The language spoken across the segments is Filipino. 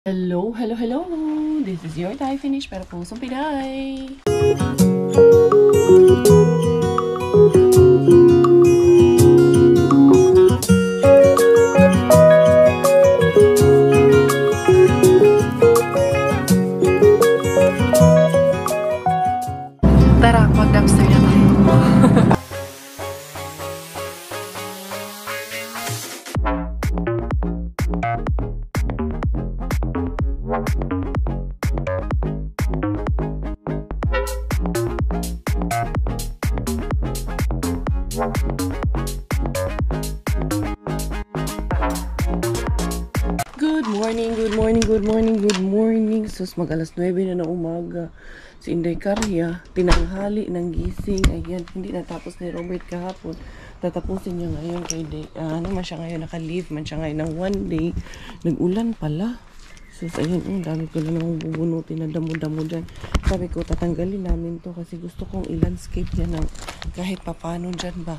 Hello, hello, hello! This is your Thai finish pero pusong Pinay! Tara, mag-dumpster na tayo! Good morning. Sus, mag-alas 9 na ng umaga. Si Inday Karya, tinanghali ng gising. Ayan, hindi natapos ni Robert kahapon. Tatapusin niya ngayon kay Day. Ano man siya ngayon, naka-leave man siya ngayon ng 1 day. Nag-ulan pala. Sus, ayun, dami ko na namang bubunutin na damo-damo dyan. Sabi ko, tatanggalin namin to kasi gusto kong i-landscape dyan ng kahit papano dyan ba.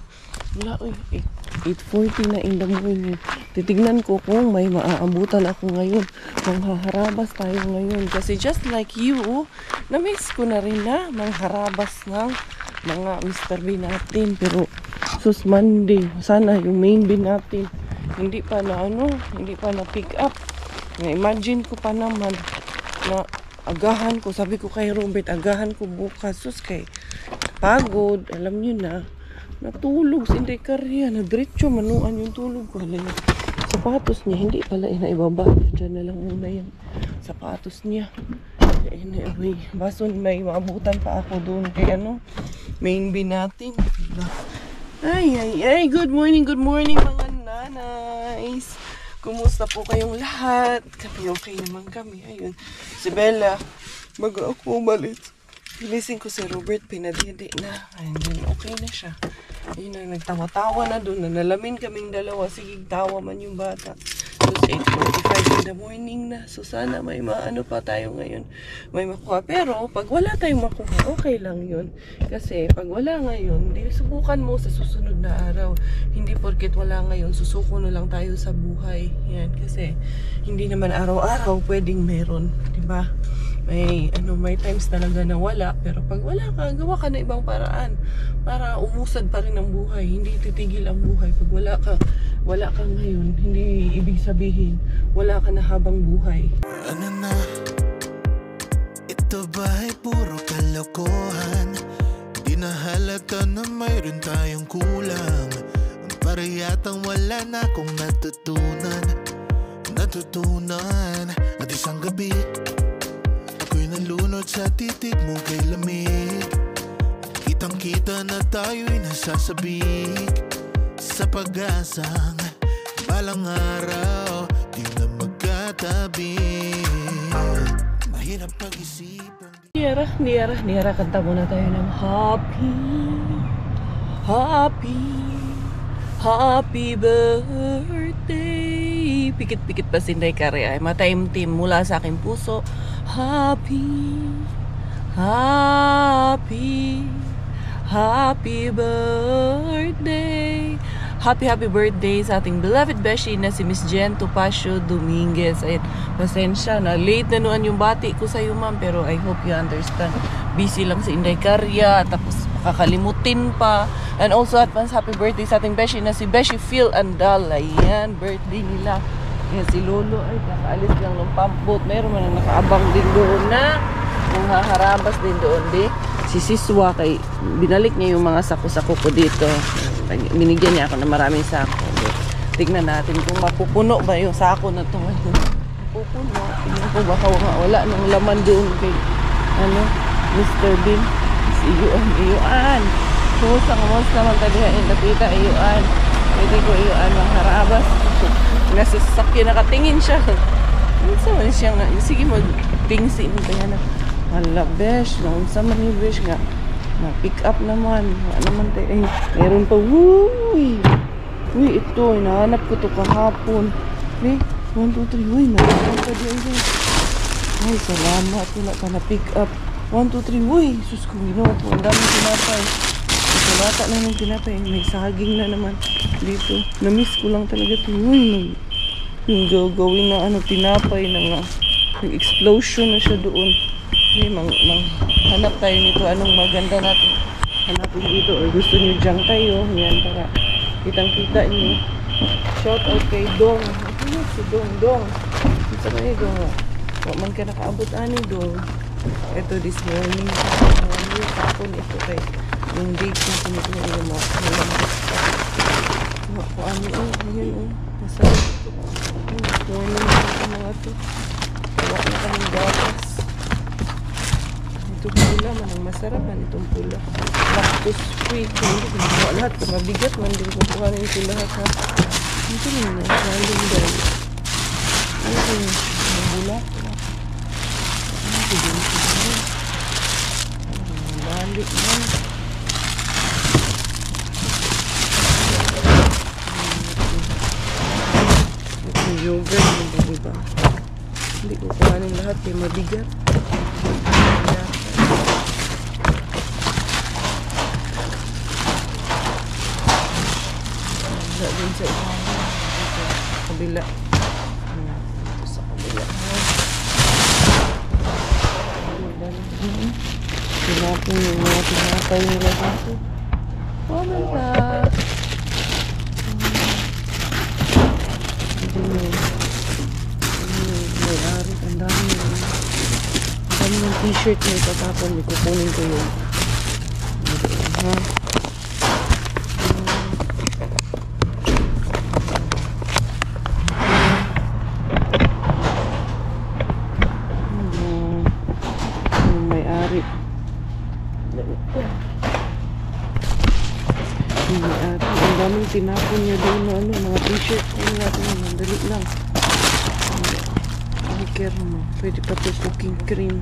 Wala, 8:40 na in the morning. Titignan ko kung may maaabutan ako ngayon. Manghaharabas tayo ngayon. Kasi just like you, na-miss ko na rin na mangharabas ng mga Mr. Bean natin. Pero, sus, Monday, sana yung main bin natin, hindi pa na pick up. Imagine ko pa naman na agahan ko. Sabi ko kay Robert, agahan ko bukas. Sus, kay pagod. Alam nyo na, natulog si Inday Karya. Nagdiretso, manuan yung tulog ko. Hala yung sapatos niya. Hindi pala inaibaba. Diyan na lang muna yung sapatos niya. Anyway, bason may maabutan pa ako doon. Kaya main bin natin. Ay. Good morning mga nanays. Kumusta po kayong lahat? Kami okay naman kami. Ayun. Si Bella, bago ako umalis, ginising ko si Robert, pinadidi na. Ayun, okay na siya. Ayun na, nagtawa-tawa na doon. Nalamin kaming dalawa. Sige, tawa man yung bata. So, 8:45 in the morning na. So, sana may maano pa tayo ngayon. May makuha. Pero, pag wala tayong makuha, okay lang yun. Kasi, pag wala ngayon, di subukan mo sa susunod na araw. Hindi porket wala ngayon, susuko na lang tayo sa buhay. Yan. Kasi, hindi naman araw-araw pwedeng meron. Diba? May times talaga na wala. Pero pag wala ka, gawa ka na ibang paraan. Para umusad pa rin ang buhay. Hindi titigil ang buhay. Pag wala ka ngayon, hindi ibig sabihin, wala ka na habang buhay. Ano na? Ito ba ay puro kalokohan? Di na halata na mayroon tayong kulang. Para yatang wala na akong natutunan. At isang gabi, ako'y nalunod sa titig mo kay lamig. Kitang-kita na tayo'y nasasabik sa pag-asang balang araw di na magkatabi. Mahirap pag-isipan. Niara, kanta muna tayo ng Happy birthday. Pikit-pikit pa si Inday Karya. Mataimtim mula sa aking puso. Happy birthday. Happy birthday sa ating beloved beshi na si Miss Jen Topacio Dominguez. Ayun, pasensya na late na noon yung bati ko sa iyo, ma'am, pero I hope you understand. Busy lang si Inday Karya, tapos kakalimutin pa. And also advance happy birthday sa ating beshi na si Beshi Phil Andal. Ayan, birthday nila. Ayan, si Lolo ay kakaalis lang ng pampot. Meron man nakaabang din doon na manghaharabas din doon si Siswa, kay binalik niya yung mga sako-sako ko dito. Binigyan niya ako ng maraming sako. Tignan natin kung mapupuno ba yung sako na ito. Mapupuno. Tignan ko baka wala nang laman doon kay Mr. Bean. Iyuan. Kumusta naman talihain napita iyuan. Pwede ko iyuan mangharabas. Nasasakyan, nakatingin siya. Saan siya nga? Sige, mag-tingsin kaya na. Hala, besh. Naunsa man yung besh nga. Na-pick up naman. Naman tayo. Meron pa. Uy, ito. Hinahanap ko ito kahapon. 1, 2, 3. Uy, nahanap ka dyan. Ay, salamat. Wala ka na-pick up. 1, 2, 3. Uy, sus kong ginawa po. Ang daming tinapay. Ito na ng tinapay. May saging na naman dito. Na-miss ko lang talaga ito. Uy, yung gagawin na tinapay na nga. Nag-explosion na siya doon. Okay, hanap tayo nito. Anong maganda natin hanapin dito? Or gusto nyo dyan tayo? Yan, para kitang-kita nyo. Shout out kay Dong. Ano si Dong? Ito na yun, Dong. Huwag man ka nakaabot ani, Dong. Ito this morning. Tapon ito kay yung date na pinituloy yung mga kung ano ayun masarap ito. Morning na mga ito. Huwag na kaming gatas. Ito pula man ang masarap man itong pula. Lactose free. Hindi ko lahat. Kung mabigat man din kung kuhanin ito lahat ha. Ito na saling dahil. Ano ito yung bula? Ano ito din ito? Balik man. Ito yung yogurt. Diba? Hindi ko kuhanin lahat. Kaya mabigat. Wala din sa kabila. Ito sa kabila. Tinapin yung mga tinapay nila dito. Wala. May-ari. Ang dami ng t-shirt na itatapon. Kukunin ko yun. Ha? Ang daming tinapon niya doon na ano, mga t-shirt. Ano natin yun, mandali lang. Ay, care mo. Pwede pa ito cooking cream.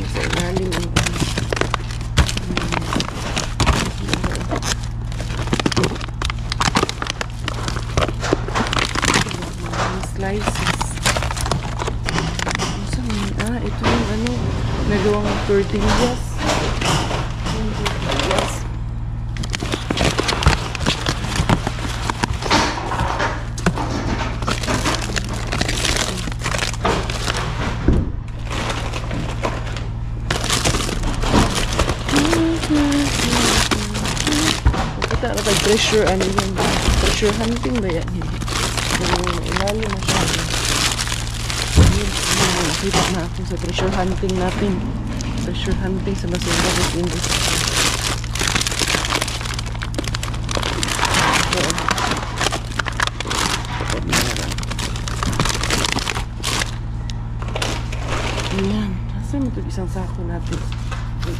Sa ilalim ang slices. Ito yung ano, nagawang tortillas. Kita na pag-pressure, ano yun? Pressure hunting ba yan? Ilalim masyado. Nakita na ako sa pressure hunting natin. Pressure hunting sa basura sa industry. Ayan. Saan ito isang sako natin?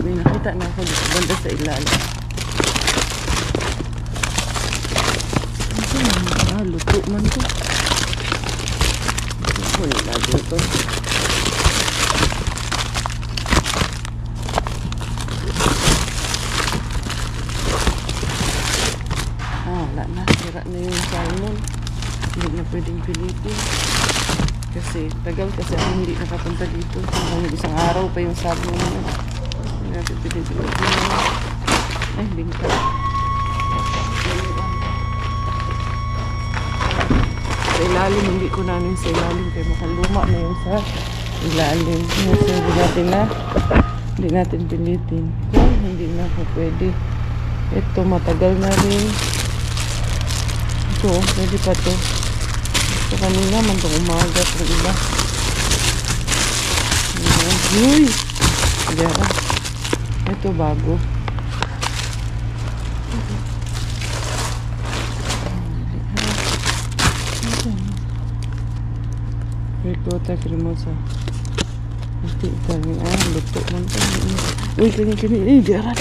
May nakita na ako dito banda sa ilalim. Luto man to. Kunin natin ito. Wala na. Sira na yung salmon. Hindi na pwedeng pilitin. Kasi tagal kasi ako hindi nakapunta dito. Hanggang isang araw pa yung salmon na. Hindi natin pwedeng pilitin. Ay, hindi ka. Sa ilalim, hindi ko namin sa ilalim kaya makaluma na yung sa ilalim. Kasi hindi natin pilitin. Kung hindi na ako pwede. Ito, matagal na rin. Ito, pwede pa to. Ito kanina man itong umaga itong iba. Uy! Ito bago. Ricota cremosa. Nanti kami luto man to. Uy, kini. Diara.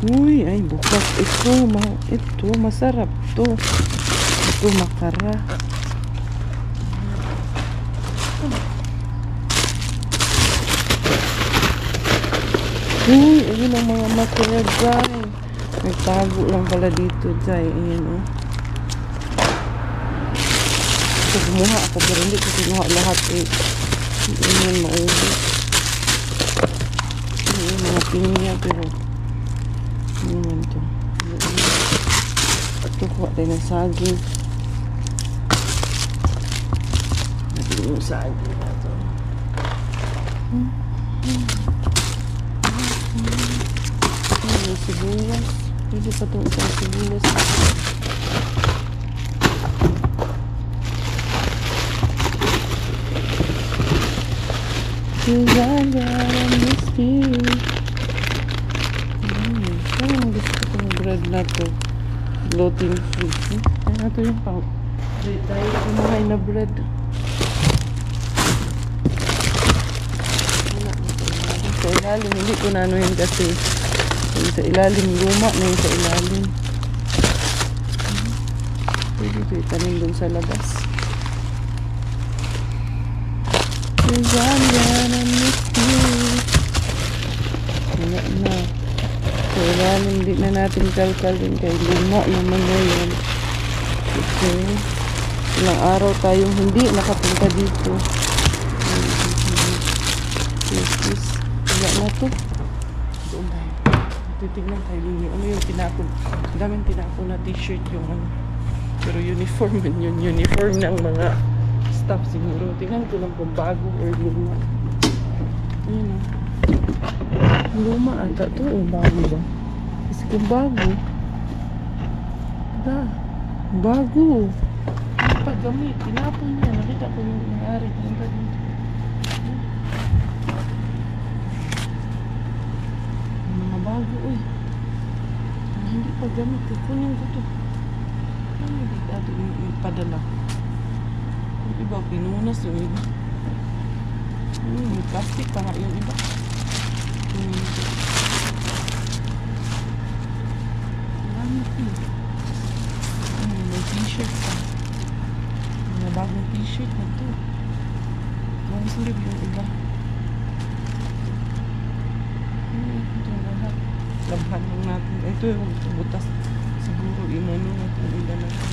Uy, ay bukas ito masarap to. Ito makara. Uy, ayun ang mga makara dyan. Nagtago lang pala dito dyan. Ayan o. So, kumuha ako pero hindi ko kinuha lahat eh. Ayan, maubos. Ayan, mga pinya pero Ano ito? Ito, kuha tayo ng saging. Natin yung saging na ito. May sibuyas. Pwede pa itong isang sibuyas. Parang gusto ko ng bread na to. Gluten free. Ano ito yung pang tayo kumain na bread. Sa ilalim, hindi ko na ano yun kasi yung sa ilalim, luma na yung sa ilalim. Pwede ito itanim dun sa labas. Suzanne, I miss you. Wala na. Sa ilalim, hindi na natin kalkalin kay luma naman na yun. Okay. Ilang araw tayong hindi nakapunta dito. Yes. Wala na to. Doon tayo. Titignan tayo din. Ano yung tinapon? Daming tinapon na t-shirt yung ano. Pero uniform yun. Uniform ng mga staff siguro. Tingnan ko lang kung bago or luma. Ayun o. Luma ata to o bago ba? Kasi kung bago. Bago. Paggamit. Tinapon niya. Nakita ko yung nangyari. Punta dito. Bago, uy. Hindi pa gamit. Kunin ko to. Ano hindi natin ipadala? Yung iba, pinunas yung iba. May plastic pa nga yung iba. Marami ito. May t-shirt pa. May bagong t-shirt na ito. Masurib yung iba. Labhan lang natin. Ito yung butas. Siguro imano natin ila natin.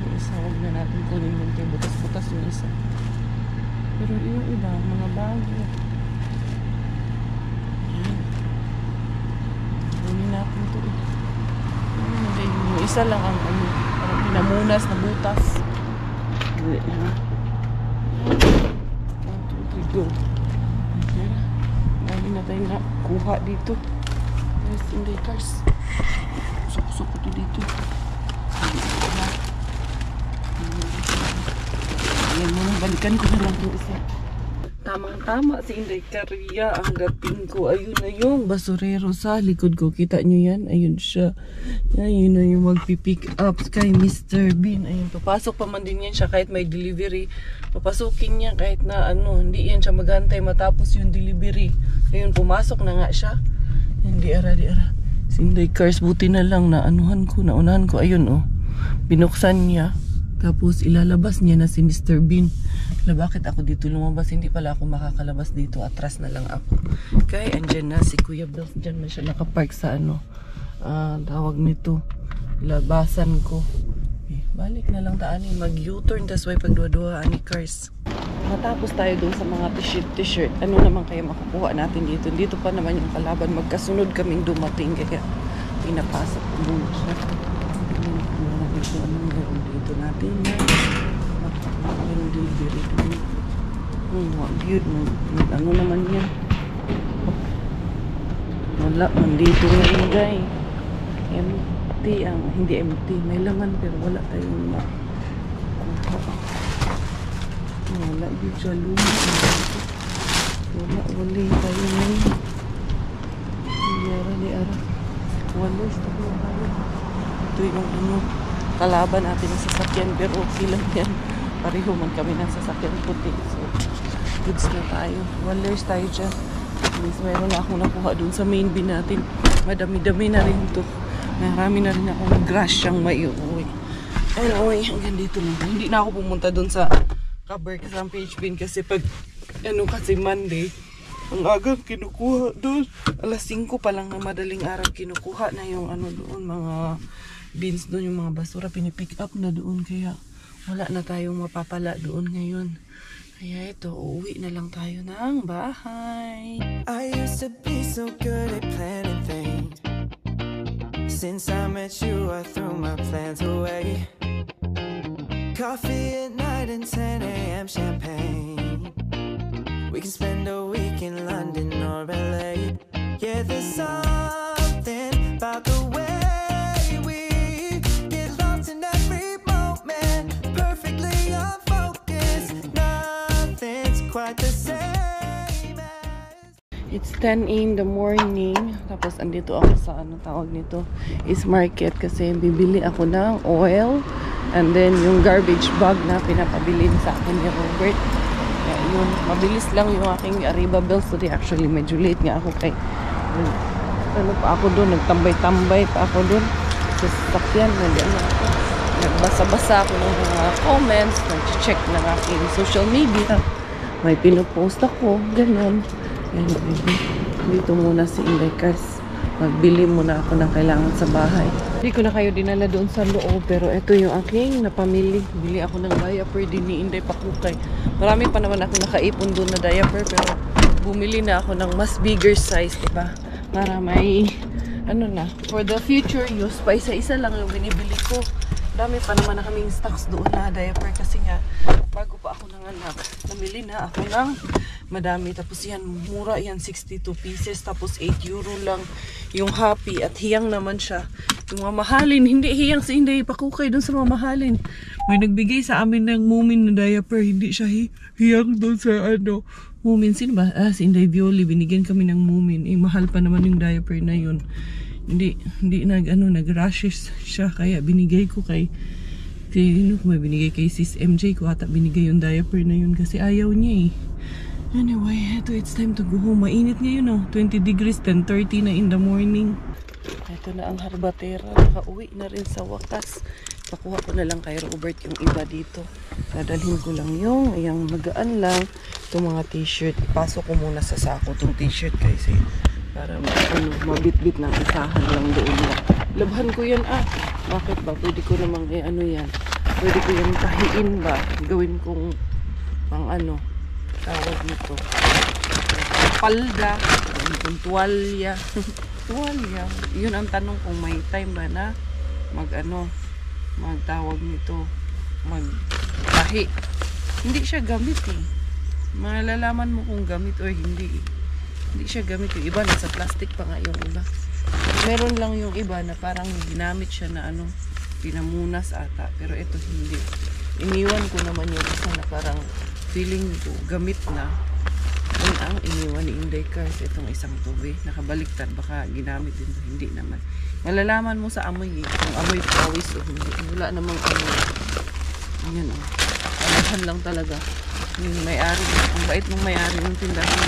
Yung isa, huwag na natin kunin yung butas-butas yung isa. Pero yung iba, mga bago. Kunin natin ito. Yung isa lang ang ano, parang pinamunas na butas. Hindi ha. 1, 2, 3, go. Dami na tayo na kuha dito. Yes, in the cars. Susok ko to dito. Ayan mo na, balikan ko na lang yung isa. Tamang-tama si Inday Caria ang dating ko. Ayun na yung basurero sa likod ko. Kita nyo yan? Ayun siya. Ayun na yung magpipick up kay Mr. Bean. Ayun, papasok pa man din yan siya kahit may delivery. Papasukin niya kahit na ano, hindi yan siya magantay matapos yung delivery. Ayun, pumasok na nga siya. Hindi ara. Si Inday Cars, buti na lang na anuhan ko, naunahan ko. Ayun oh, binuksan niya. Tapos ilalabas niya na si Mr. Bean. Bakit ako dito lumabas? Hindi pala ako makakalabas dito. Atras na lang ako. Kaya andyan na si Kuya Bill. Diyan na siya nakapark sa ano. Tawag nito. Labasan ko. Balik na lang taan. Mag-U-turn. Tas why pagdua-dua ani cars. Matapos tayo dun sa mga t-shirt. Ano naman kaya makukuha natin dito? Dito pa naman yung kalaban. Magkasunod kaming dumating. Kaya pinapasok ko muna siya. Anong meron dito natin na meron delivery dito. Wag yun. Ano naman yan? Wala man dito ngayon guys. Empty ang, hindi empty. May laman pero wala tayong makuha. Wala yun siya luma. Wala tayo ngayon. Di ara. Wala tayo. Ito yung ano. Kalaban natin ng sasakyan pero okay lang yan. Pareho man kami ng sasakyan puti. So, goods na tayo. Wallers tayo dyan. At least mayroon na akong nakuha dun sa main bin natin. Madami-dami na rin ito. Marami na rin akong grass siyang may uuwi. Anyway, hanggang dito lang. Hindi na ako pumunta dun sa cover sa page bin kasi pag ano kasi Monday, ang agang kinukuha doon. Alas 5 pa lang na madaling araw kinukuha na yung ano doon mga bins doon, yung mga basura pinipick up na doon kaya wala na tayong mapapala doon ngayon. Kaya ito, uuwi na lang tayo ng bahay. I used to be so good at planning things. Since I met you, I threw my plans away. Coffee at night and 10 a.m. champagne. We can spend a week in London or LA. Yeah, there's something about the way we get lost in every moment. Perfectly unfocused. Nothing's quite the same as... It's 10 in the morning. Tapos andito ako sa ano tawag nito is market kasi bibili ako ng oil and then yung garbage bag na pinapabili sa akin ni Robert. Kaya yun, mabilis lang yung aking Arriba bills today. Actually, medyo late nga ako kay ano pa ako doon, nagtambay-tambay pa ako doon sa sasakyan. Nagbasa-basa ako ng mga comments, nag-check ng aking social media. May pinopost ako, ganun. Dito muna si Inday Cars. Magbili muna ako ng kailangan sa bahay. Hindi ko na kayo dinala doon sa loob, pero ito yung aking napamili. Bili ako ng diaper din ni Inday Pakukay. Marami pa naman ako nakaipon doon na diaper, pero bumili na ako ng mas bigger size, diba? Para may, ano na, for the future use, pa isa-isa lang yung binibili ko. Dami pa naman na kaming stocks doon na diaper kasi nga, bago pa ako nanganak, namili na ako ng madami. Tapos yan, mura yan, 62 pieces. Tapos 8 euro lang yung Happy. At hiyang naman siya. Yung mamahalin, hindi hiyang si Inday Pakukay doon sa mamahalin. May nagbigay sa amin ng Moomin na diaper. Hindi siya hiyang doon sa ano. Moomin, sino ba? Si Inday Violi. Binigyan kami ng Moomin. Mahal pa naman yung diaper na yun. Hindi nag-rashes siya. Kaya binigay ko kay may binigay kay Sis MJ ko ata binigay yung diaper na yun kasi ayaw niya eh. Anyway, eto, it's time to go home. Mainit ngayon 20 degrees, 10:30 na in the morning. Ito na ang harbatera. Nakauwi na rin sa wakas. Pakuha ko na lang kay Robert yung iba dito. Dadalhin ko lang yung magaan lang. Itong mga t-shirt. Ipasok ko muna sa sako itong t-shirt kasi para mabit-bit na isahan lang doon. Labhan ko yan Bakit ba? Pwede ko namang yan. Pwede ko yung tahiin ba? Gawin kong pang tawag nito. Palda. Gawin kong tuwalya. Tuwalya. Yun ang tanong kung may time ba na magtawag nito. Magtahi. Hindi siya gamit eh. Malalaman mo kung gamit or hindi eh. Hindi siya gamit. Yung iba nasa plastic pa nga yung iba. Meron lang yung iba na parang ginamit siya na pinamunas ata. Pero ito hindi. Iniwan ko naman yung isa na parang feeling ko gamit na. Yun ang iniwan ni Inday Cars. Itong isang tubi. Nakabaliktad. Baka ginamit din. Hindi naman. Malalaman mo sa amoy eh. Kung amoy pawis o hindi. Wala namang amoy. Ayan alahan lang talaga. Yung may-ari. Ang bait ng may-ari ng tindahan.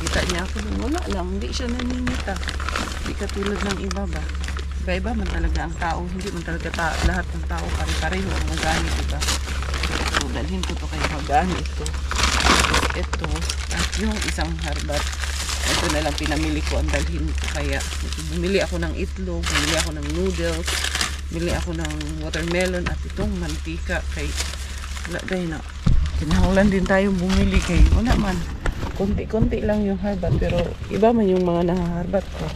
Kita niya ako. Wala lang. Hindi siya naninita. Hindi katulad ng iba ba? Iba-iba man talaga ang tao. Hindi man talaga lahat ng tao pare-pareho ang magamit, diba? So, dalhin ko to kayo magamit ito. Ito. At yung isang harbat. Ito na lang pinamili ko ang dalhin ko. Kaya, bumili ako ng itlog, bumili ako ng noodles, bumili ako ng watermelon at itong mantika kay wala dahil na. Kinahanglan din tayong bumili kay wala man. Konti-konti lang yung harbat pero iba man yung mga nahaharbat ko.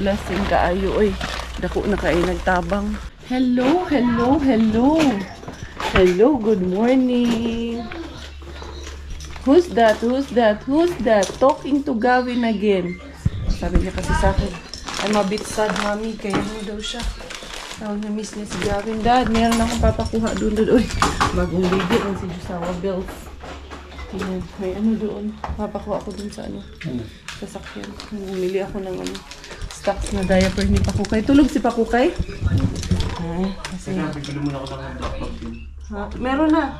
Blessing kaayo oy. Dako na kay nagtabang. Hello, hello, hello. Hello, good morning. Who's that? Who's that? Who's that? Talking to Gavin again. Sabi niya kasi sa akin, I'm a bit sad, mommy. Kaya daw siya. Tawag na miss niya si Gavin. Dad, meron akong papakuha doon. Uy, bagong baby ang si Josawa Bells. Tingnan, may doon. Papakuha ako doon sa sasakyan. Bumili ako ng stocks na diaper ni Pakukay. Tulog si Pakukay? Ay, kasi... Meron na.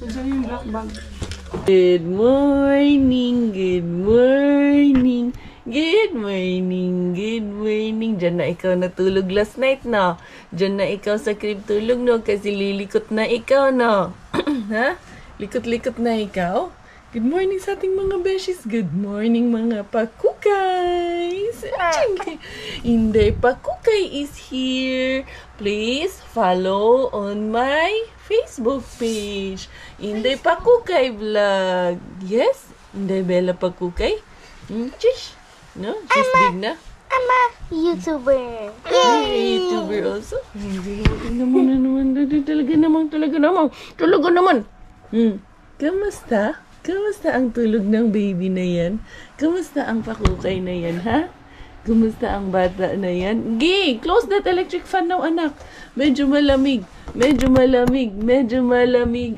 Nandiyan yung black bag. Good morning, good morning, good morning, good morning. Diyan na ikaw natulog last night, no? Diyan na ikaw sa crib tulog, no? Kasi lilikot na ikaw, no? Ha? Likot-likot na ikaw? Good morning sa ating mga beshies. Good morning, mga Pakukay. Inday Pakukay. Pakukay is here. Please follow on my Facebook page. Inday Pakukay Vlog. Yes? Inday Bella Pakukay. Chish. No? She's big na. I'm a YouTuber. YouTuber also. Talaga naman. Kamusta? Kamusta ang tulog ng baby na yan? Kamusta ang pakukay na yan, ha? Kamusta ang bata na yan? Gay! Close that electric fan now, anak. Medyo malamig.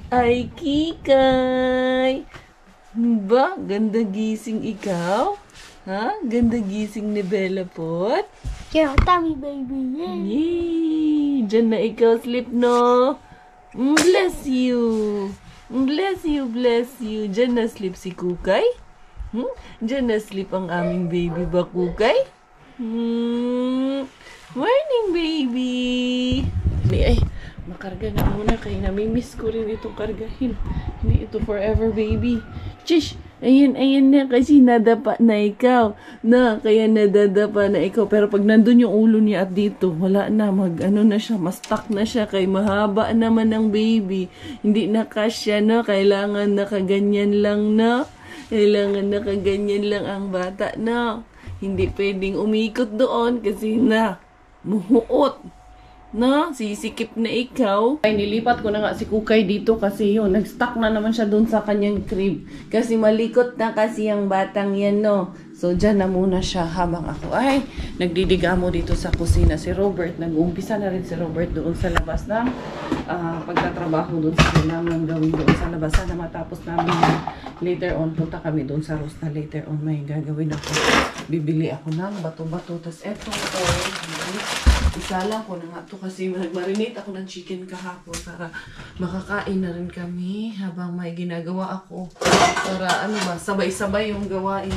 Ay, Kikay! Ba? Ganda gising ikaw? Ha? Ganda gising ni Bella Pot? Your tummy baby. Yay! Diyan na ikaw sleep, no? Bless you! Bless you. Diyan na sleep si Kukay? Diyan na sleep ang aming baby ba, Kukay? Morning, baby! Ay, makarga na muna kaya namimiss ko rin itong kargahin. Hindi ito forever, baby. Chish! Ayan na kasi nadapa na ikaw. Kaya nadadapa na ikaw. Pero pag nandun yung ulo niya at dito, wala na. Mas-stuck na siya. Kay mahaba naman ng baby. Hindi na kasya, no? Kailangan nakaganyan lang, no? Kailangan nakaganyan lang ang bata, no? Hindi pwedeng umikot doon kasi muhuot. No, sisikip na ikaw. Ay, nilipat ko na nga si Kukay dito kasi yun, nag-stuck na naman siya doon sa kanyang crib. Kasi malikot na kasi ang batang yan, no. So, dyan na muna siya habang ako ay nagdidigamo dito sa kusina. Si Robert, nag-uumpisa na rin si Robert doon sa labas ng pagtatrabaho doon sa kailangan gawin doon sa labas. Sana matapos namin later on. Punta kami doon sa Rosta later on. May gagawin ako. Bibili ako ng bato-bato. Tapos eto, isala ko na nga ito kasi nag-marinate ako ng chicken kahapon para makakain na rin kami habang may ginagawa ako. Para sabay-sabay yung gawain.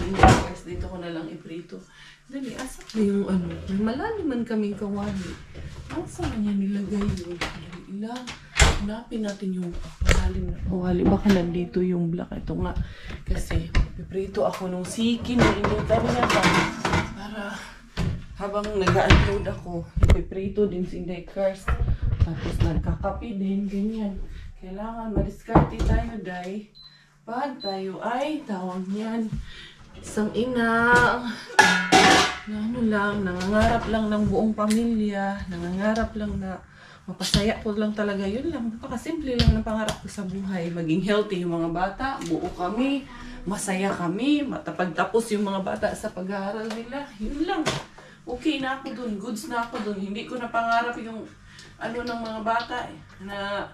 Dito ko na lang iprito. Dali, asa na yung may malalim man kaming kawali. Asa na niya nilagay yun? Dali lang. Hanapin natin yung malalim na kawali. Baka nandito yung black. Ito nga. Kasi iprito ako nung sikin na initan niya para habang nag-unload ako, ipiprito din si Inday Cars. Tapos nagkakapi din, ganyan. Kailangan madiskarte tayo, Day. Pag tayo ay tawag niyan. Isang ina. Nangangarap lang ng buong pamilya. Nangangarap lang na mapasaya ko lang talaga. Yun lang. Napakasimple lang ng pangarap ko sa buhay. Maging healthy yung mga bata. Buo kami. Masaya kami. Matapagtapos yung mga bata sa pag-aaral nila. Yun lang. Okay na ako dun, goods na ako dun. Hindi ko na pangarap yung ng mga bata na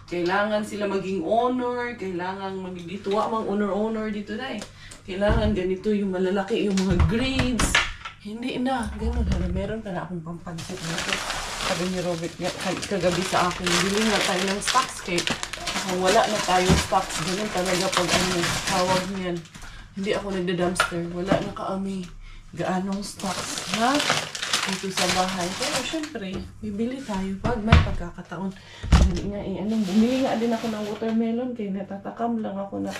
kailangan sila maging honor, kailangan maging dituwa mang honor dito na Kailangan ganito yung malalaki, yung mga grades. Hindi na, gano'n na. Meron pa na akong pampansit dito. Sabi ni Robert kagabi sa akin, bili nga tayo ng stocks kay wala na tayong stocks. Ganun talaga pag tawag niyan. Hindi ako nagda-dumpster, wala na kami gaanong stocks na dito sa bahay. Pero syempre, bibili tayo pag may pagkakataon. Hindi nga bumili nga din ako ng watermelon kaya natatakam lang ako na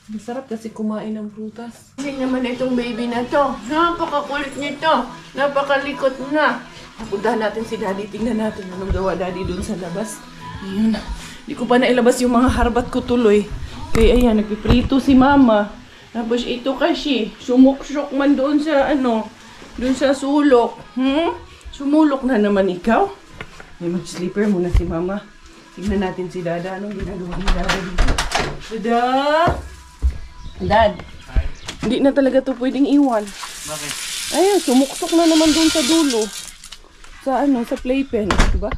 masarap kasi kumain ng prutas. Kasi naman itong baby na to. Napakakulit nito. Napakalikot na. Napuntahan natin si Daddy. Tingnan natin anong gawa Daddy dun sa labas. Ayun. Hindi ko pa nailabas yung mga harbat ko tuloy. Kaya ayan, nagpiprito si Mama. Tapos ito kasi, sumuk-suk man doon sa doon sa sulok. Sumulok na naman ikaw. May mag-sleeper muna si Mama. Tignan natin si Dada. Anong ginagawa ni Dada dito? Dada! Dad, hindi na talaga to pwedeng iwan. Bakit? Ayun, sumuk-suk na naman doon sa dulo. Sa playpen, diba?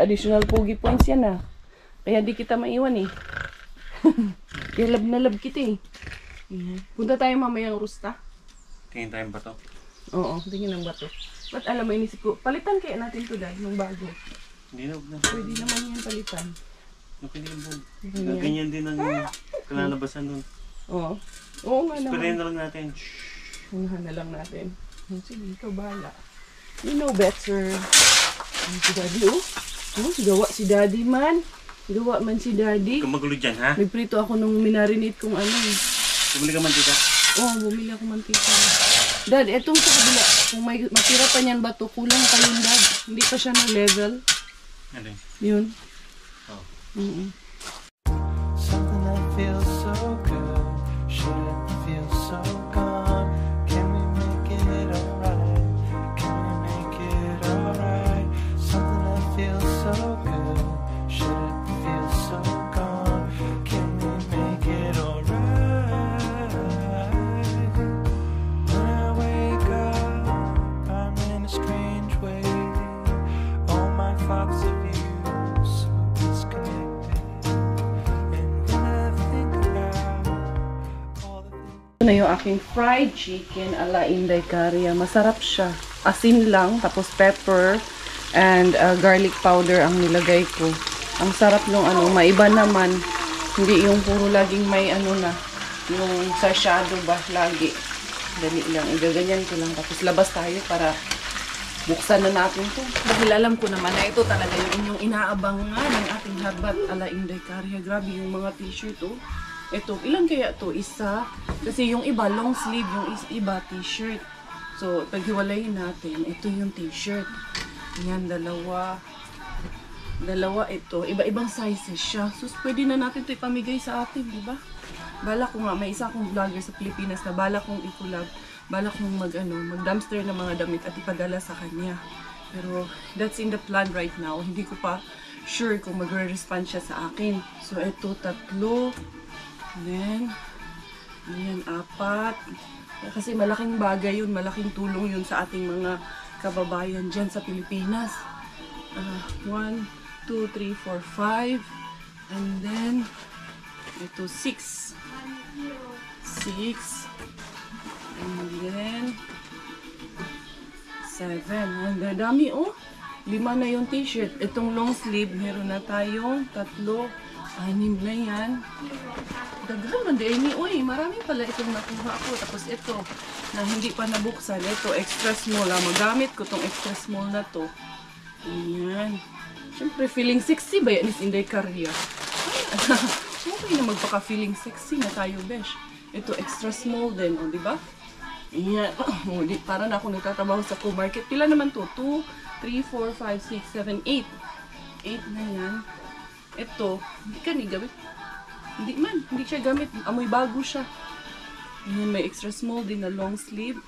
Additional pogi points yan Kaya di kita maiwan Kaya lab na lab kita Punta tayo mamayang Rusta. Tingin tayong bato. Oo, tingin ng bato. Ba't alam mo inisip ko, palitan kaya natin to Dad, yung bago. Hindi na. Pwede naman yan palitan. Okay din po. Ganyan din ang kalalabasan nun. Oo. Oo nga naman. Sprayin na lang natin. Unahan na lang natin. Sige, ikaw bahala. You know better. Si Daddy, gawa si Daddy man. Gawa man si Daddy. Kung magulo dyan, ha? Nagprito ako nung minarinate kong Bumili ka mantika? Oo, bumili ako mantika. Dad, etong sa kabila, kung may matira pa niyan ba to, kulang pa yun, Dad. Hindi pa siya na level. Ano? Yun. Oh. Something that feels so good shouldn't feel so gone. Can we make it alright? Can we make it alright? Something that feels so good shouldn't feel so gone. Can we make it alright? When I wake up, I'm in a strange way. All my thoughts of you so disconnected. Ito na yung aking fried chicken ala Inday Caria. Masarap siya. Asin lang, tapos pepper and garlic powder ang nilagay ko. Ang sarap nung ano, maiba naman. Hindi yung puro laging may ano na, yung sashado ba lagi. Dali lang, igaganyan ko lang. Tapos labas tayo para buksan na natin to. Dahil alam ko naman na ito talaga yung inyong inaabangan ng ating habat ala Inday Caria. Grabe yung mga t-shirt oh. Ito, ilan kaya to? Isa. Kasi yung iba, long sleeve. Yung iba, t-shirt. So, paghiwalayin natin, ito yung t-shirt. Yan, dalawa. Dalawa ito. Iba-ibang sizes siya. So, pwede na natin ito ipamigay sa atin, di ba? Bala ko nga, may isa akong vlogger sa Pilipinas na bala kong ikulab. Bala kong mag-dumpster ng mga damit at ipadala sa kanya. Pero, that's in the plan right now. Hindi ko pa sure kung magre-respond siya sa akin. So, ito, 3. Then, ayan, 4. Kasi malaking bagay yun, malaking tulong yun sa ating mga kababayan dyan sa Pilipinas. 1, 2, 3, 4, 5. And then, ito 6. 6. And then, 7. And then, dami oh. 5 na yung t-shirt. Itong long sleeve, meron na tayong 3. 6 na yan. Daghan man din ni, uy, marami pala itong nakuha ko. Tapos ito, na hindi pa nabuksan, ito, extra small. Magamit ko tong extra small na to. Ayan. Siyempre, feeling sexy ba yan is Inday Caria? Okay na magpaka-feeling sexy na tayo, besh. Ito, extra small din, o, diba? Ayan. Para na ako nagtatrabaho sa co-market. Pila naman to? 2, 3, 4, 5, 6, 7, 8. 8 na yan. Ito, hindi ka ni gamit. Hindi man, hindi siya gamit. Amoy bago siya. Ayan, may extra small din na long sleeve.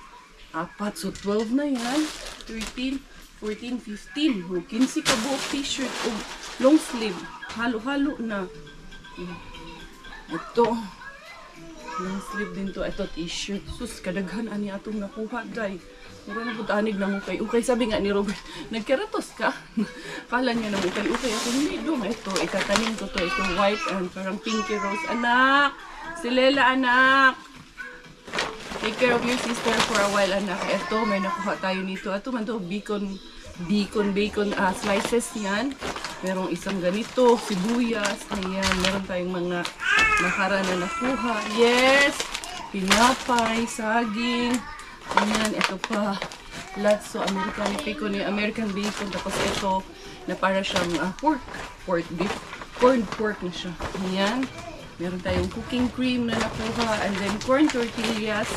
4, so 12 na yan. 13, 14, 15. 15 ka buok t-shirt o long sleeve. Halo-halo na. Ito. Long sleeve din to. Ito t-shirt. Sus, kadaghan ani atong nakuha, day. Mura na po tanig na mukay. Okay, sabi nga ni Robert, nagkaratos ka. Kala niya na mukay. Okay, ako hindi doon. Ito, itatanim ko to. Ito white and parang pinky rose. Anak! Si Lela, anak! Take care of your sister for a while, anak. Ito, may nakuha tayo nito. Ito man to, bacon slices yan. Merong isang ganito, sibuyas. Ayan, meron tayong mga nakaraan na nakuha. Yes! Pinapay, saging. Ayan, ito pa. Latso, American bacon, American bacon. Tapos ito, na para siyang pork beef. Corn pork na siya. Ayan. Meron tayong cooking cream na nakuha. And then corn tortillas.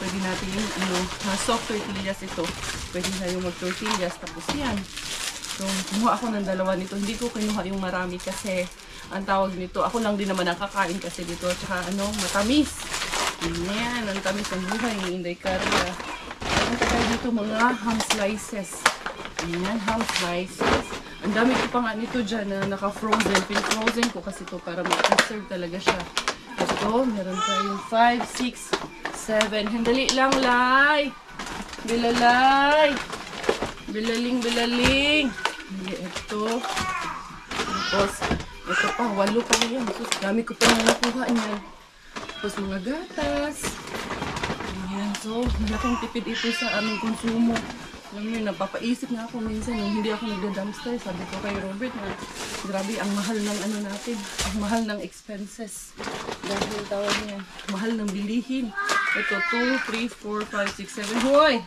Pwede natin yung soft tortillas ito. Pwede tayong mag-tortillas. Tapos yan. So, kumuha ako ng 2 nito. Hindi ko kinuha yung marami kasi ang tawag nito. Ako lang din naman nakakain kasi dito. Tsaka matamis. Ayan, ang tamis ng buhay ni Inday Caria. Meron tayo dito mga ham slices. Ayan, ham slices. Ang dami ko pa nga nito dyan na naka-frozen. Pin-frozen ko kasi ito para ma-preserve talaga siya. Ito, meron tayong 5, 6, 7. Handali lang, Lai! Bilalay! Bilaling! Ito. Tapos, ito pa, 8 pa yan. Dami ko pa nga nakuha niyan. Tapos mga gatas. Ayan. So, malaking tipid ito sa aming konsumo. Alam mo yun, napapaisip nga ako minsan yung hindi ako nagda-dumpster. Sabi ko kay Robert na grabe ang mahal ng natin. Ang mahal ng expenses. Dahil tawag niya, mahal ng bilihin. Ito, 2, 3, 4, 5, 6, 7. Hoy!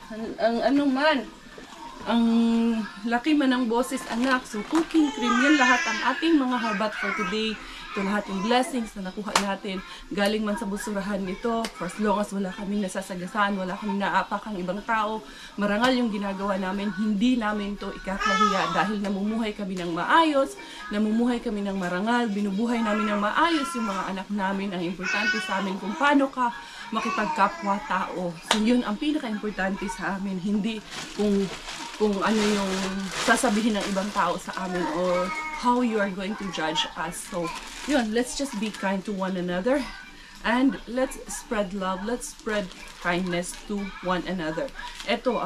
Ang laki man ng boses, anak. So, cooking cream. Yan lahat ang ating mga habat for today. Ito lahat yung blessings na nakuha natin. Galing man sa busurahan nito. For as long as wala kami nasasagasaan, wala kami naapakang ibang tao. Marangal yung ginagawa namin. Hindi namin to ikakahiya dahil namumuhay kami ng maayos, namumuhay kami ng marangal, binubuhay namin ng maayos yung mga anak namin. Ang importante sa amin kung paano ka makipagkapwa-tao. So yun ang pinaka-importante sa amin. Hindi kung ano yung sasabihin ng ibang tao sa amin or how you are going to judge us. So, yun, let's just be kind to one another and let's spread love, let's spread kindness to one another. Ito,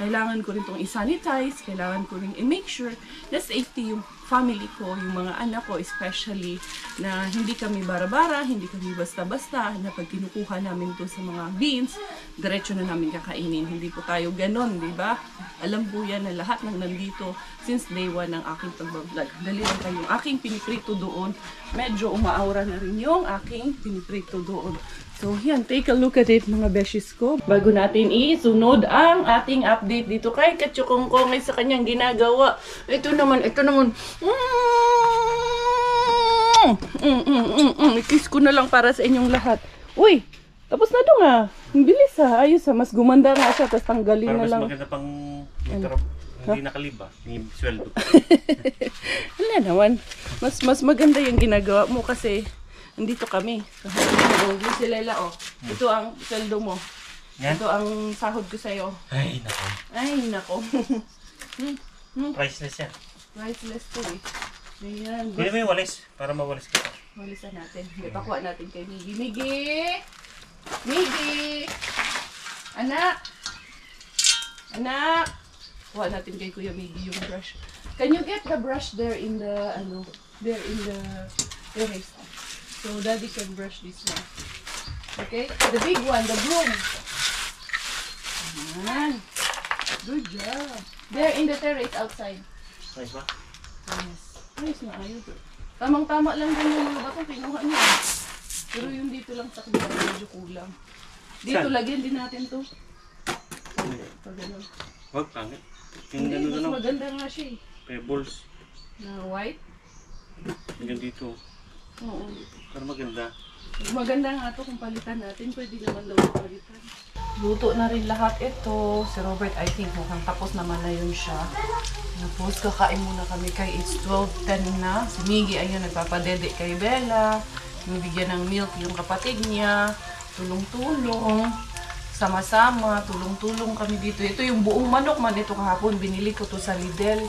kailangan ko rin itong i-sanitize, kailangan ko rin i-make sure na safety yung family ko, yung mga anak ko especially, na hindi kami bara-bara, hindi kami basta-basta, na pag kinukuha namin to sa mga beans, diretso na namin kakainin. Hindi po tayo ganon, di ba? Alam po yan na lahat ng nandito since day 1 ng aking pagbablog. Dali lang kayong aking piniprito doon. Medyo umaaura na rin yung aking piniprito doon. So, yan. Take a look at it, mga beshies ko. Bago natin isunod ang ating update dito kay Kachukongkong sa kanyang ginagawa. Ito naman. I-kiss ko na lang para sa inyong lahat. Uy! Tapos na doon nga. Ang bilis ha. Ayos ha. Mas gumanda nga siya. Tapos tanggalin na lang. Para mas maganda pang hindi nakaliba. Hindi sweldo. Wala naman. Mas maganda yung ginagawa mo kasi andito kami. Si Lela, oh. Ito ang sweldo mo. Yan? Ito ang sahod ko sa'yo. Ay, nako. Ay, nako. Priceless yan. Priceless to eh. Ayan. Kunin mo yung walis para mawalis ka. Walisan natin. Ipakuha natin kay Miggy. Miggy! Miggy! Anak! Anak! Kuha natin kay Kuya Miggy yung brush. Can you get the brush there in the, there in the terrace? So, Daddy can brush this one. Okay? The big one, the broom. Ayan. Good job. There in the terrace outside. Nice ba? Yes. Ayos na, ayos. Tamang-tama lang din yung mga batong kinuha niya. Pero yung dito lang sa kabila, medyo kulang. Dito, Saan? lagyan din natin to. Pag ganun. Wag, pangit. Yung Hindi, ano na mas lang. maganda nga siya eh. Pebbles. Na white. Hanggang dito. Oo. Para maganda. Maganda nga to kung palitan natin. Pwede naman daw palitan. Luto na rin lahat ito. Si Robert, I think mukhang tapos naman na yun siya. Tapos kakain muna kami kay it's 12:10 na. Si Miggy ayun nagpapadede kay Bella. Bibigyan ng milk yung kapatid niya. Tulong-tulong. Sama-sama. Tulong-tulong kami dito. Ito yung buong manok man ito kahapon. Binili ko to sa Lidl.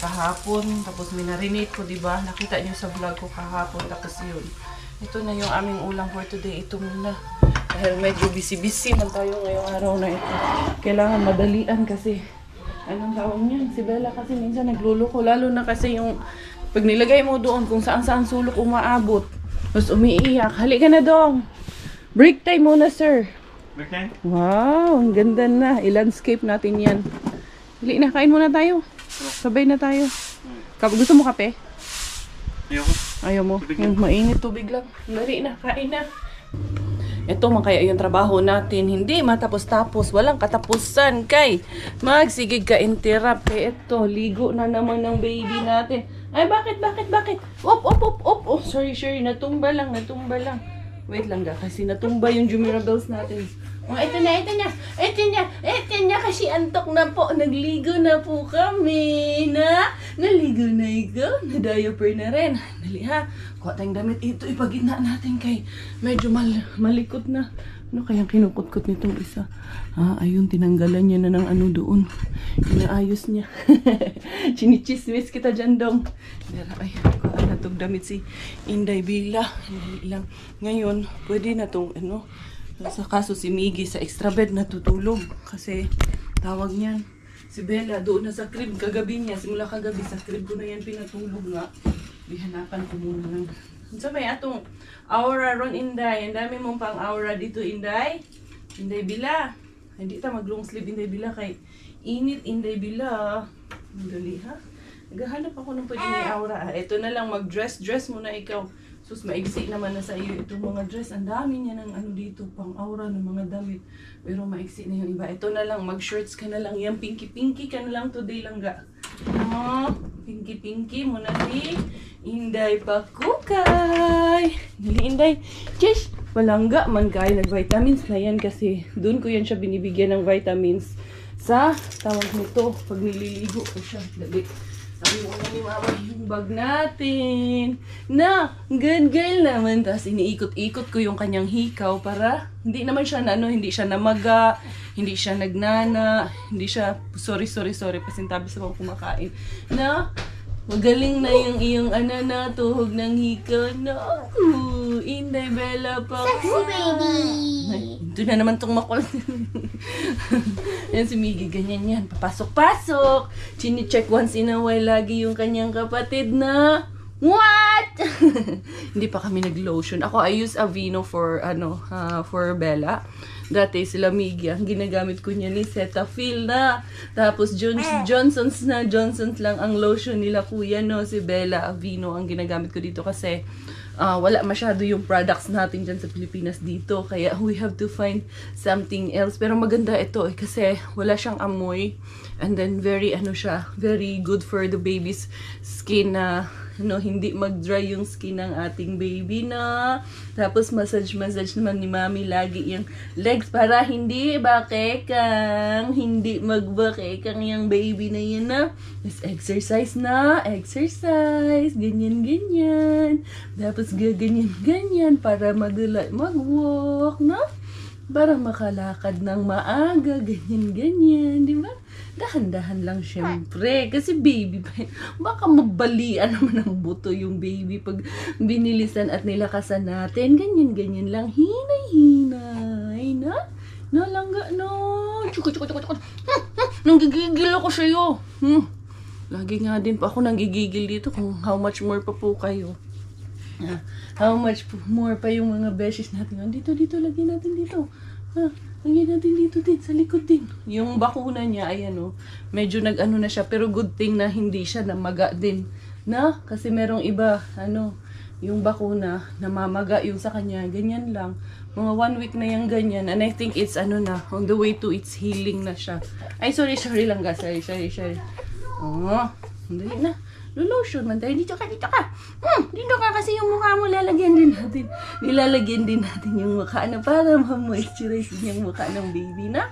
Kahapon. Tapos minarinate ko, diba? Nakita niyo sa vlog ko kahapon. Tapos yun. Ito na yung aming ulam for today. Ito muna. Dahil medyo busy-busy man tayo ngayong araw na ito. Kailangan madalian kasi anong tawag niyan? Si Bella kasi minsan nagluloko. Lalo na kasi yung pag nilagay mo doon kung saan-saan sulok umaabot. Tapos umiiyak. Halika na dong. Break time muna, sir. Break time? Wow, ang ganda na. I-landscape natin yan. Hali na, kain muna tayo. Sabay na tayo. Gusto mo kape? Ayoko. Ayaw mo? Mainit tubig lang. Lari na, kain na. Ito man kaya yung trabaho natin. Hindi matapos-tapos. Walang katapusan kay magsigig ka interrupt. Kaya ito, ligo na naman ng baby natin. Ay, bakit? Op. Oh, sorry. Natumba lang. Wait lang ga, kasi natumba yung Jumirables natin. Oh, ito na, kasi antok na po. Nagligo na po kami, na. Naligo na ikaw, na-diaper na rin. Dali ha, kuha tayong damit. Ito, ipagitna natin kay medyo malikot na. Ano kayang kinukot-kot nitong isa? Ayun, tinanggalan niya na ng ano doon. Inaayos niya. Chinichismis kita dyan dong. Ay, kuha na itong damit si Inday Bila. Lang. Ngayon, pwede na itong sa kaso si Miggy sa extra bed natutulog. Kasi tawag niyan. Si Bella doon na sa crib kagabi niya. Simula kagabi sa crib ko na yan pinatulog nga. Bihanapan ko muna lang. So may atong aura ron Inday. Ang dami mong pang aura dito Inday. Inday Bila. Hindi ta mag long sleeve Inday Bila kay init Inday Bila. Dali ha. Naghahanap ako ng pwede may aura. Ito na lang mag-dress muna ikaw. Sus maigsi naman na sa iyo itong mga dress. Ang dami niya ng dito pang aura ng mga damit. Pero maigsi na yung iba. Ito na lang mag-shirts ka na lang. Yan pinky ka na lang today lang ga. Pinky mo na si Inday Pakukay. Dali Inday. Chesh! Palangga man kayo nag-vitamins na yan kasi doon ko yan siya binibigyan ng vitamins sa tawag nito pag nililigo ko siya. Dali. Sabi mo na ni Mama yung bag natin. Na, good girl naman. Tapos iniikot-ikot ko yung kanyang hikaw para hindi naman siya na, hindi siya namaga, hindi siya nagnana, hindi siya, sorry, pasintabi sa mga kumakain. Na, magaling na yung iyong na, tuhog ng hikaw na. Inday Bella pa. Sexy baby. Ay, ito na naman itong makulit. Yan si Miggy, ganyan yan. Papasok-pasok. Chini-check once in a while lagi yung kanyang kapatid na, what? Hindi pa kami nag-lotion. Ako, I use Aveeno for, for Bella. Dati sila Miggy, ang ginagamit ko niya ni Cetaphil na. Tapos Johnson's lang ang lotion nila kuya, no? Si Bella, Aveeno ang ginagamit ko dito kasi wala masyado yung products natin dyan sa Pilipinas dito. Kaya we have to find something else. Pero maganda ito kasi wala siyang amoy. And then very very good for the baby's skin na hindi mag-dry yung skin ng ating baby na. Tapos massage naman ni Mami lagi yung legs para hindi bakekang, hindi magbakekang yung baby na yan na. Tapos exercise, ganyan. Tapos ganyan para mag-walk na. Para makalakad ng maaga, ganyan, di ba? Dahan-dahan lang syempre. Kasi baby, baka mabalian naman ng buto yung baby pag binilisan at nilakasan natin. Ganyan lang. Hinay na. Nalangga na. Chuka. Nanggigigil ako sa'yo. Lagi nga din pa ako nanggigigil dito kung how much more pa po kayo. How much more pa yung mga beshes natin. Dito, lagyan natin dito. Lagyan natin dito din, sa likod din. Yung bakuna niya, ayan medyo nag-ano na siya. Pero good thing na hindi siya namaga din. Na? Kasi merong iba, yung bakuna, namamaga yung sa kanya. Ganyan lang. Mga 1 week na yung ganyan. And I think it's on the way to its healing na siya. Ay, sorry lang guys. Sorry. Hindi na. Lotion man tayo. Dito ka. Dito ka kasi yung mukha mo nilalagyan din natin yung mukha na para ma-moisturize din yung mukha ng baby na.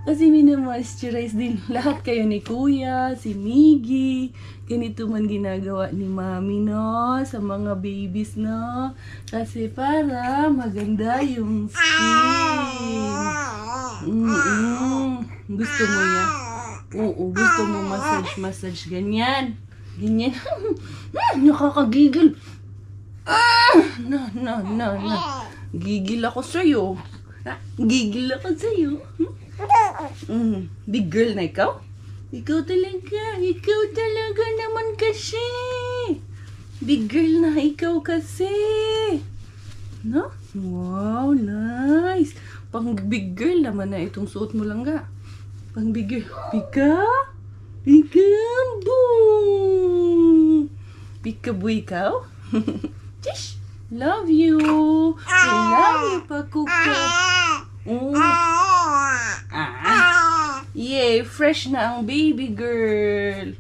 Kasi mina-moisturize din lahat kayo ni Kuya, si Miggy. Ganito man ginagawa ni Mami, sa mga babies, Kasi para maganda yung skin. Gusto mo yan? Oo, gusto mo massage, ganyan. Nakakagigil. No. Gigil ako sa'yo. Big girl na ikaw? Ikaw talaga naman kasi. Big girl na ikaw kasi. No? Wow, nice. Pang big girl naman na itong suot mo lang ga. Pang big girl. Peekaboo ikaw? Tish! Love you! I love you, Pakuka! Yay! Fresh na ang baby girl!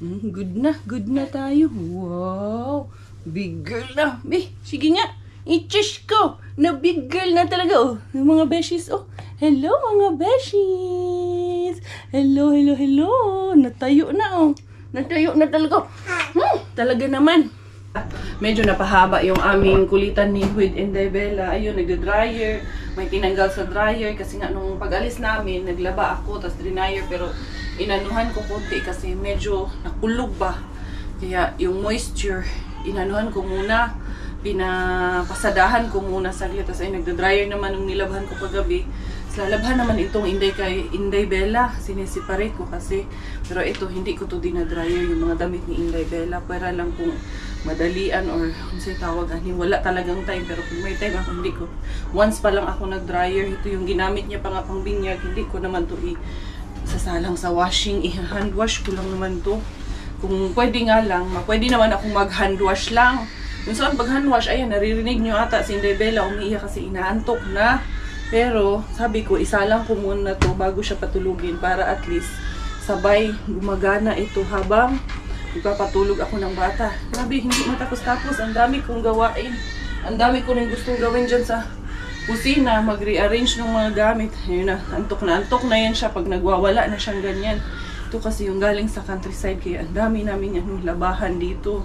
Good na tayo. Wow! Big girl na! Sige nga! I-tish ko! Na big girl na talaga, Yung mga beshies, Hello, mga beshies! Hello! Natayo na, Natayo na talaga. Talaga naman. Medyo napahaba yung aming kulitan ni with Inday Bella. Ayun, nagda-dryer. May tinanggal sa dryer kasi nga nung pag-alis namin, naglaba ako, tapos dryer, pero inanuhan ko konti kasi medyo nakulog ba. Kaya yung moisture, inanuhan ko muna. Pinapasadahan ko muna saglit. Tapos ay nagda-dryer naman nung nilabhan ko kagabi. Lalabhan naman itong Inday Bella. Sineseparate ko kasi. Pero ito, hindi ko to dinadryer yung mga damit ni Inday Bella. Para lang kung madalian or kung sa'yo tawag. Wala talagang time. Pero kung may time ako, hindi ko. Once pa lang ako nag-dryer. Ito yung ginamit niya pa nga pang binyag. Hindi ko naman to sasalang sa washing. I-hand wash ko lang naman to. Kung pwede nga lang, pwede naman akong mag-hand wash lang. Yung sa pag-hand wash, ayan, naririnig nyo ata si Inday Bella. Umiiyak kasi inaantok na. Pero, sabi ko, isalang ko muna to bago siya patulugin para at least sabay gumagana ito habang Ipapatulog ako ng bata. Grabe, hindi matapos-tapos. Ang dami kong gawain. Ang dami ko rin gustong gawin dyan sa kusina. Mag-rearrange ng mga gamit. Ayun na, antok na yan siya pag nagwawala na siyang ganyan. Ito kasi yung galing sa countryside, kaya ang dami namin yung labahan dito.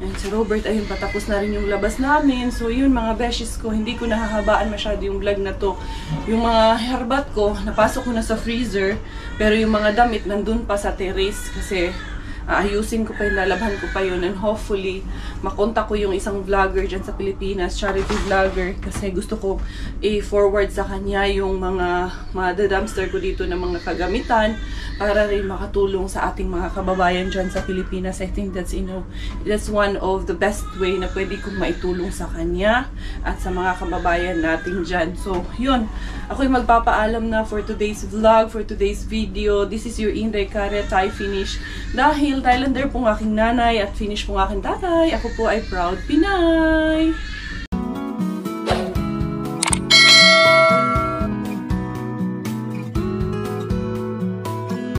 And si Robert, ayun, patapos na rin yung labas namin. So yun mga beshes ko, hindi ko nahahabaan masyado yung vlog na to. Yung mga herbat ko, napasok ko na sa freezer. Pero yung mga damit nandun pa sa terrace kasi aayusin ko pa yun, lalabhan ko pa yun, and hopefully makontak ko yung isang vlogger dyan sa Pilipinas, charity vlogger, kasi gusto ko i-forward sa kanya yung mga dumpster ko dito ng mga kagamitan para rin makatulong sa ating mga kababayan dyan sa Pilipinas. I think that's, you know, that's one of the best way na pwede kong maitulong sa kanya at sa mga kababayan natin dyan. So yun, ako'y magpapaalam na for today's vlog, for today's video. This is your Inday Kare Thai Finish. Dahil Thailander pong aking nanay at Finnish pong aking tatay, ako po ay proud Pinay!